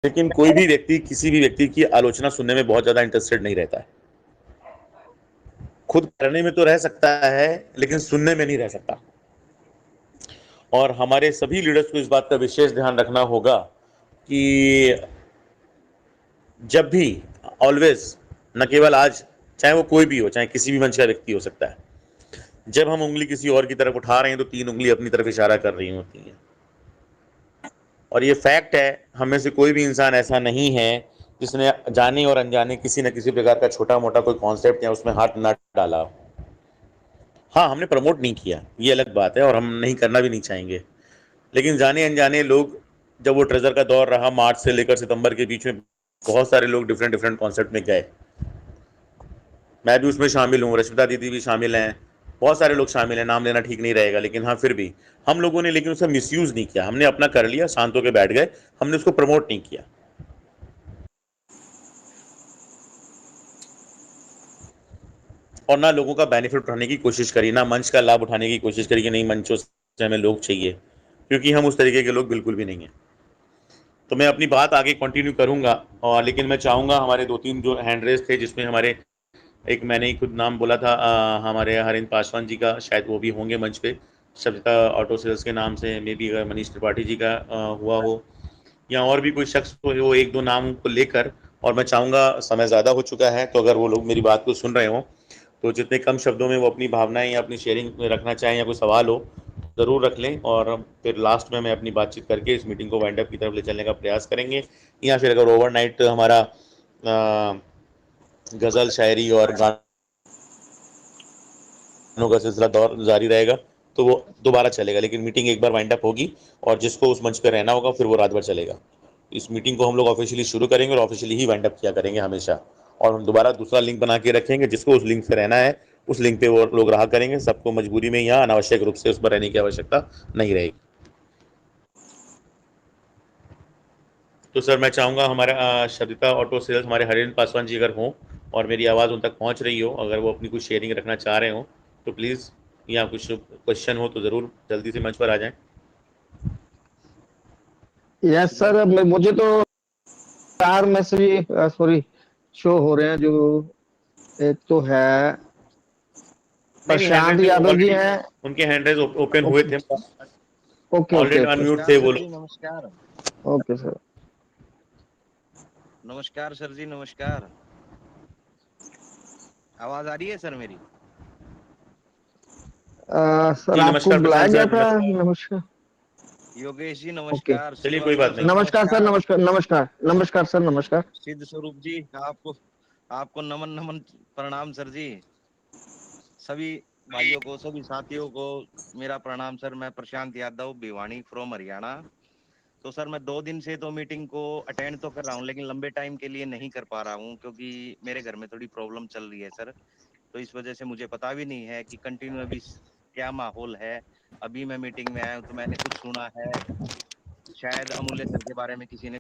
लेकिन कोई भी व्यक्ति किसी भी व्यक्ति की आलोचना सुनने में बहुत ज्यादा इंटरेस्टेड नहीं रहता है। खुद करने में तो रह सकता है, लेकिन सुनने में नहीं रह सकता। और हमारे सभी लीडर्स को इस बात का विशेष ध्यान रखना होगा कि जब भी, ऑलवेज, न केवल आज, चाहे वो कोई भी हो, चाहे किसी भी मंच का व्यक्ति हो सकता है, जब हम उंगली किसी और की तरफ उठा रहे हैं तो 3 उंगली अपनी तरफ इशारा कर रही होती हैं। और ये फैक्ट है, हम में से कोई भी इंसान ऐसा नहीं है जिसने जाने और अनजाने किसी न किसी प्रकार का छोटा मोटा कोई कॉन्सेप्ट या उसमें हाथ ना डाला। हाँ, हमने प्रमोट नहीं किया, ये अलग बात है, और हम नहीं करना भी नहीं चाहेंगे। लेकिन जाने अनजाने लोग, जब वो ट्रेजर का दौर रहा मार्च से लेकर सितंबर के बीच में, बहुत सारे लोग डिफरेंट डिफरेंट कॉन्सेप्ट में गए। मैं भी उसमें शामिल हूँ, रश्मिता दीदी भी शामिल हैं, बहुत सारे लोग शामिल हैं, नाम लेना ठीक नहीं रहेगा, लेकिन हाँ फिर भी हम लोगों ने लेकिन उसका मिसयूज नहीं किया। हमने अपना कर लिया, शांत होकर बैठ गए, हमने उसको प्रमोट नहीं किया। और ना लोगों का बेनिफिट उठाने की कोशिश करी, ना मंच का लाभ उठाने की कोशिश करी कि नहीं मंचों से हमें लोग चाहिए, क्योंकि हम उस तरीके के लोग बिल्कुल भी नहीं हैं। तो मैं अपनी बात आगे कंटिन्यू करूंगा, और लेकिन मैं चाहूंगा, हमारे 2-3 जो हैंड रेस थे जिसमें हमारे, एक मैंने ही खुद नाम बोला था, हमारे हरिंद्र पासवान जी का, शायद वो भी होंगे मंच पे, सविता ऑटो सेल्स के नाम से, मे बी अगर मनीष त्रिपाठी जी का हुआ हो, या और भी कोई शख्स हो, वो 1-2 नाम को लेकर। और मैं चाहूंगा, समय ज़्यादा हो चुका है, तो अगर वो लोग मेरी बात को सुन रहे हो, तो जितने कम शब्दों में वो अपनी भावनाएं या अपनी शेयरिंग में रखना चाहें, या कोई सवाल हो, ज़रूर रख लें, और फिर लास्ट में मैं अपनी बातचीत करके इस मीटिंग को वाइंड अप की तरफ ले चलने का प्रयास करेंगे। या फिर अगर ओवरनाइट हमारा गज़ल, शायरी और गानों का सिलसिला दौर जारी रहेगा, तो वो दोबारा चलेगा, लेकिन मीटिंग एक बार वाइंड अप होगी, और जिसको उस मंच पर रहना होगा फिर वो रात भर चलेगा। इस मीटिंग को हम लोग ऑफिशियली शुरू करेंगे और ऑफिशियली ही वाइंड अप किया करेंगे हमेशा। और हम दोबारा दूसरा लिंक बना के रखेंगे, जिसको उस लिंक से रहना है उस लिंक पे वो लोग रहा करेंगे। सबको मजबूरी में या अनावश्यक रूप से उस पर रहने की आवश्यकता नहीं रहेगी। तो सर, मैं चाहूंगा हमारा शरिता ऑटो सेल्स, हमारे हरिंद्र पासवान जी अगर हों और मेरी आवाज़ उन तक पहुंच रही हो, अगर वो अपनी कुछ शेयरिंग रखना चाह रहे हो, तो प्लीज़, या कुछ क्वेश्चन हो तो ज़रूर जल्दी से मंच पर आ जाएं। यस सर, मुझे तो 4 मैसेज, सॉरी, शो हो रहे हैं। जो एक तो है नहीं नहीं, हैंड प्रशांत रेज यादव जी ऑलरेडी, हैं। उनके हैंड रेज ओपन हुए ओके थे, okay okay already okay. Unmute नमस्कार थे वो सर जी, लोग। नमस्कार। Okay sir. नमस्कार सर जी, नमस्कार। आवाज आ रही है सर मेरी? सर जी आपको नमस्कार बुलाया प्रशांत गया सर, था? नमस्कार। नमस्कार। योगेश जी ओके। नमस्कार, चलिए, कोई शिवानंद बात नहीं। सर नमस्कार सर, नमस्कार, नमस्कार नमस्कार नमस्कार सर, नमस्कार। सिद्ध स्वरूप जी, आपको आपको नमन नमन प्रणाम सर जी। सभी भाइयों को, सभी साथियों को मेरा प्रणाम सर। मैं प्रशांत यादव, भिवानी फ्रॉम हरियाणा। तो सर, मैं 2 दिन से तो मीटिंग को अटेंड तो कर रहा हूँ, लेकिन लंबे टाइम के लिए नहीं कर पा रहा हूँ, क्योंकि मेरे घर में थोड़ी प्रॉब्लम चल रही है सर। तो इस वजह से मुझे पता भी नहीं है कि कंटिन्यू अभी क्या माहौल है। अभी मैं मीटिंग में आया हूँ तो मैंने कुछ सुना है, शायद अमूल्य सर के बारे में किसी ने